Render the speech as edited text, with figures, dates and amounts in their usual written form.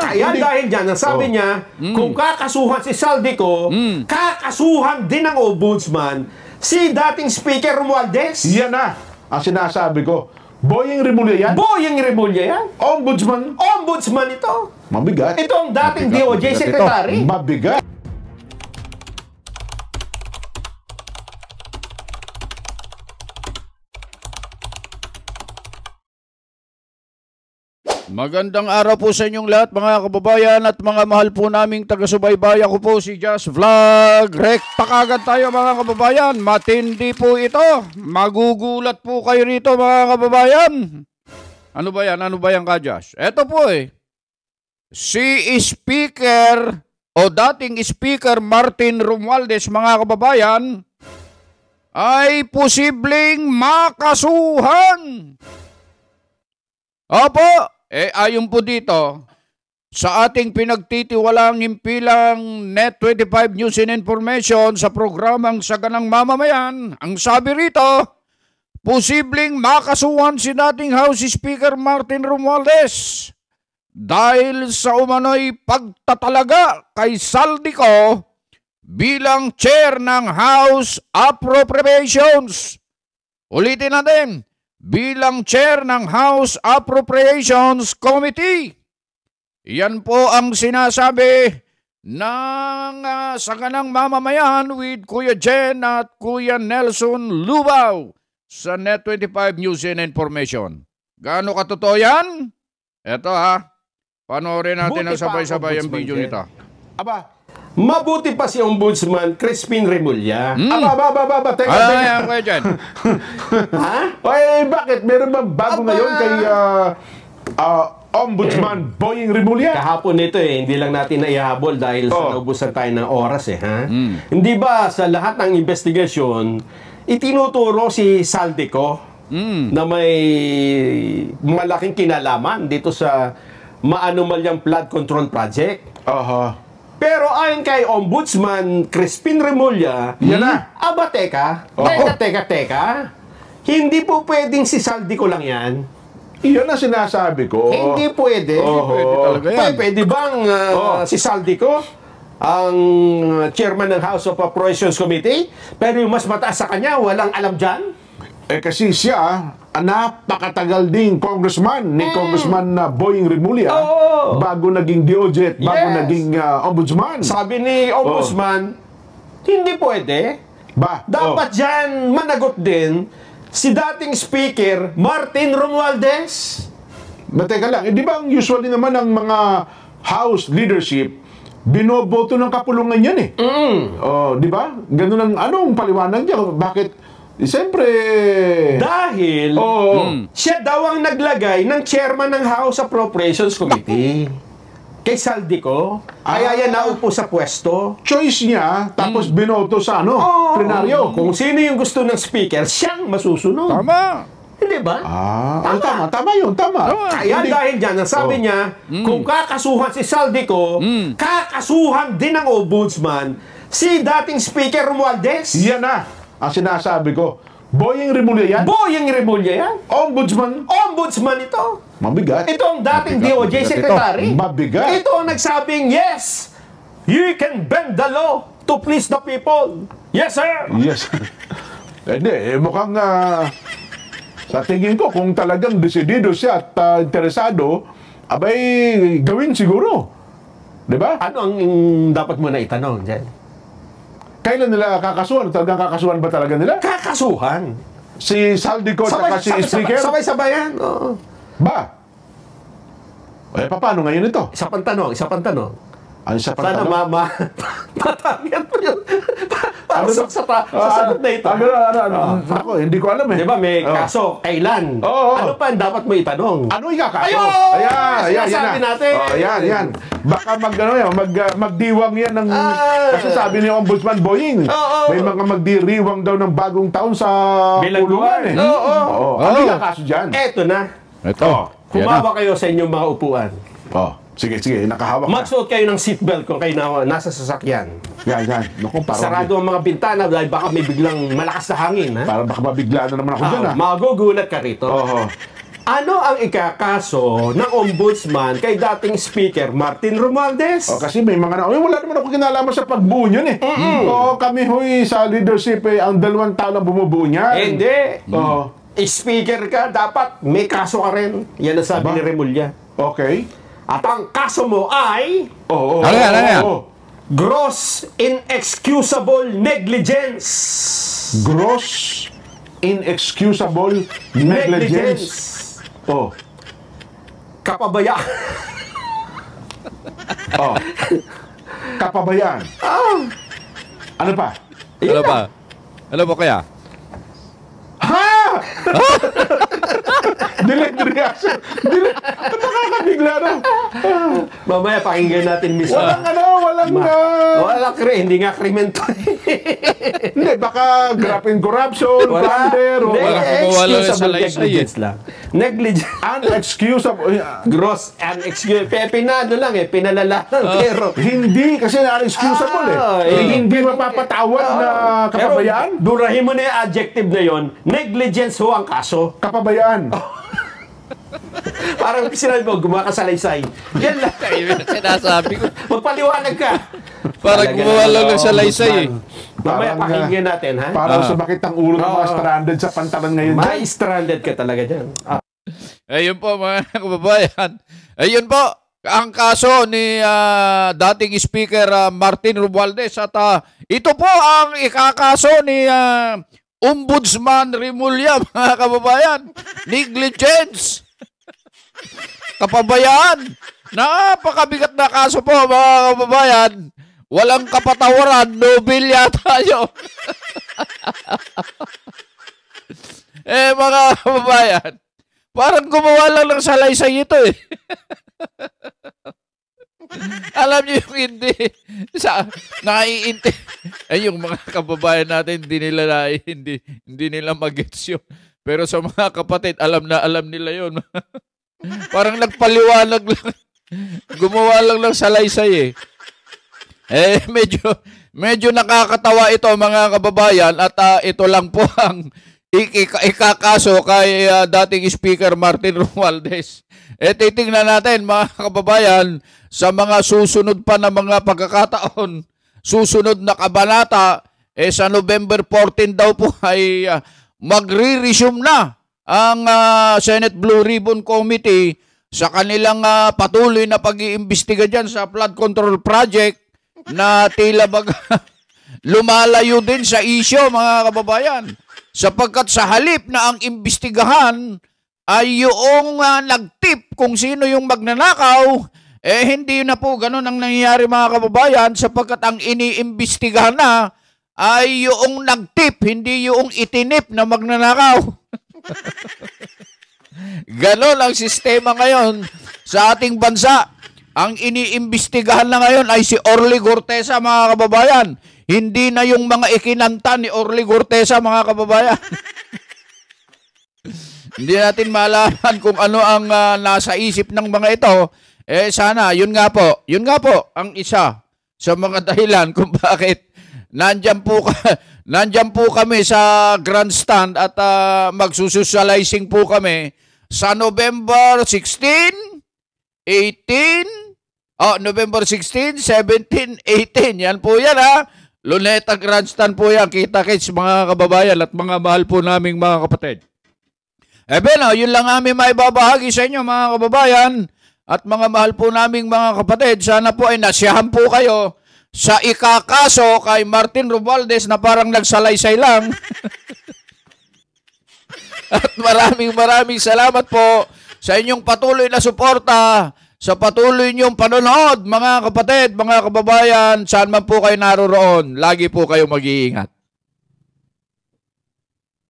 Kaya dahil dyan, ang sabi niya, kung kakasuhan si Saldico, kakasuhan din ng ombudsman si dating Speaker Romualdez. Yan na ang sinasabi ko. Boying Remulla yan? Boying Remulla yan. Ombudsman? Ombudsman ito. Mabigat. Ito ang dating DOJ Secretary. Mabigat. Magandang araw po sa inyong lahat mga kababayan at mga mahal po naming taga-subaybay. Ako po si Just Vlog. Rekta kagad tayo mga kababayan. Matindi po ito. Magugulat po kayo rito mga kababayan. Ano ba yan? Ano ba yan ka, Josh? Ito po si Speaker o dating Speaker Martin Romualdez mga kababayan ay posibleng makasuhan. Opo. Ayon po dito, sa ating pinagtitiwalang himpilang Net25 News and Information sa programang Saganang Mamamayan, ang sabi rito, posibleng makasuhan si dating House Speaker Martin Romualdez dahil sa umano'y pagtatalaga kay Saldico bilang chair ng House Appropriations. Ulitin natin. Bilang chair ng House Appropriations Committee. Yan po ang sinasabi ng Saganang Mamamayan with Kuya Jen at Kuya Nelson Lubao sa Net25 News and Information. Gaano katotoo yan? Eto panoorin natin ang sabay-sabay ang video nito. Aba, mabuti pa si Ombudsman Crispin Remulla. aba, teka. Kuya Jen. Ha? Ay, bakit? Meron bang bago ngayon kay Ombudsman Boying Remulla? Kahapon nito hindi lang natin naihabol dahil sa naubusan tayo ng oras Hindi ba sa lahat ng investigasyon, itinuturo si Saldico na may malaking kinalaman dito sa maanumalyang flood control project? Pero ayon kay Ombudsman Crispin Remulla, yan na. Aba, teka. Hindi po pwedeng si Saldico lang yan. Iyan na sinasabi ko. Hindi pwede. Pwede talaga yan. Pwede bang si Saldico ang chairman ng House of Appropriations Committee, pero yung mas mataas sa kanya, walang alam dyan? Kasi siya, napakatagal ding congressman ni Congressman Boying Remulla bago naging DOJ, bago naging ombudsman. Sabi ni Ombudsman, hindi pwede. Dapat dyan managot din si dating Speaker Martin Romualdez. Teka lang, di ba usually naman ang mga House leadership, binoboto ng kapulungan yan di ba? Ganun ang anong paliwanag niya? Bakit? Siyempre, dahil siya daw ang naglagay ng chairman ng House Appropriations Committee kay Saldico. Kaya yan naupo sa pwesto. Choice niya, tapos binoto sa plenaryo. Kung sino yung gusto ng speaker, siyang masusunod. Tama. Hindi ba? Tama yun. Kaya dahil dyan, ang sabi niya, kung kakasuhan si Saldico, kakasuhan din ng ombudsman si dating Speaker Romualdez. Yan na ang sinasabi ko. Boying Remulla yan? Boying Remulla yan. Ombudsman ito. Mabigat. Ito ang dating DOJ Secretary. Mabigat. Ito ang nagsabing, yes, you can bend the law to please the people. Yes, sir. Yes. Hindi, mukhang sa tingin ko, kung talagang desidido siya at interesado, abay, gawin siguro. Diba? Ano ang dapat mo na itanong dyan? Kailan nila kakasuhan? Talagang kakasuhan ba talaga nila? Kakasuhan. Si Saldico at si Speaker? Sabay-sabay yan. Ba? Paano ngayon ito? Isa pang tanong. Ano sa Sana matanggap mo yun. Para sa sagot na ito. Ako, hindi ko alam Diba may kaso, kailan? Ano pa ang dapat mo itanong? Ano ikakaso? Ayan, sinasabi natin. Yan. Baka magdiwang yan ng... Kasi sabi ni Ombudsman Boying, may mga magdiriwang daw ng bagong taon sa pulungan Ano ikakaso dyan? Eto na. Ito. Kumawa kayo sa inyong mga upuan. Sige, nakahawak na. Magsuot kayo ng seatbelt kung kayo nasa sasakyan. Yan. Naku, Sarado ang mga bintana dahil baka may biglang malakas na hangin. Para baka mabigla na naman ako dyan. Magugulat ka rito. Ano ang ikakaso ng ombudsman kay dating Speaker Martin Romualdez? Kasi may mga wala naman ako kinalaman sa pagbuo yun eh. Kami huy sa leadership ang 2 tao lang bumubuo niyan. Hindi. Speaker ka, dapat may kaso ka rin. Yan ang sabi ni Remulla. Okay. At ang kaso mo ay Ano yan? gross inexcusable negligence. Gross inexcusable negligence. Kapabayaan. Kapabayaan. Ano pa? Ano ba kaya? Delayed reaction. Nakakabigla na. Mamaya pakinggan natin mismo. Walang Hindi nga krimen to. Hindi, baka graft and corruption, plunder, Excusable negligence lang. Negligence. unexcusable. Gross unexcusable. Pinano lang pinalala lang. Pero Hindi, kasi unexcusable hindi mapapatawad na kapabayaan. Pero durahin mo na yung adjective na yon. Negligence ho ang kaso. Kapabayaan. Parang sinabi mo, gumakasalaysay. Yan lang. Sinasabi ko. Magpaliwanag ka. Parang gumawa lang ng salaysay Mamaya pakinggan natin, ha? Parang sumakit ang ulo ng mga stranded sa pantalan ngayon. May stranded ka talaga dyan. Ayun po mga kababayan. Ayun po ang kaso ni dating Speaker Martin Romualdez at ito po ang ikakaso ni Ombudsman Remulla, mga kababayan. Negligence. Kapabayaan. Napakabigat na kaso po, mga kababayan. Walang kapatawaran, Nobel yata yun. Mga kababayan, parang gumawa lang ng salaysay ito Alam niyo yung hindi yung mga kababayan natin hindi nila magets yun. Pero sa mga kapatid, alam nila yun. Parang nagpaliwanag lang. Gumawa lang ng salaysay medyo nakakatawa ito, mga kababayan, at ito lang po ang ikakaso kay dating Speaker Martin Romualdez. Titingnan natin, mga kababayan, sa mga susunod pa na mga pagkakataon, susunod na kabanata, sa November 14 daw po ay magre-resume na ang Senate Blue Ribbon Committee sa kanilang patuloy na pag-iimbestiga dyan sa flood control project na tila lumalayo din sa isyo, mga kababayan. Sapagkat sa halip na ang imbestigahan ay yung nagtip kung sino yung magnanakaw, hindi na po ganun ang nangyayari, mga kababayan, sapagkat ang iniimbestigahan na ay yung nagtip, hindi yung itinip na magnanakaw. Ganon ang sistema ngayon sa ating bansa. Ang iniimbestigahan na ngayon ay si Orly Gortesa, mga kababayan. Hindi na yung mga ikinanta ni Orly Gortesa, mga kababayan. Hindi natin malaman kung ano ang nasa isip ng mga ito. Sana, yun nga po ang isa sa mga dahilan kung bakit nandyan po kami sa grandstand at magsusocializing po kami sa November 16, 18, November 16, 17, 18. Yan po yan, Luneta Grandstand po yan. Kita-kits, mga kababayan at mga mahal po naming mga kapatid. Yun lang aming maibabahagi sa inyo, mga kababayan at mga mahal po naming mga kapatid. Sana po ay nasiyahan po kayo sa ikakaso kay Martin Romualdez na parang nagsalaysay lang. At maraming salamat po sa inyong patuloy na suporta, sa patuloy niyong panonood, mga kapatid, mga kababayan, saan man po kayo naroroon. Lagi po kayo mag-iingat.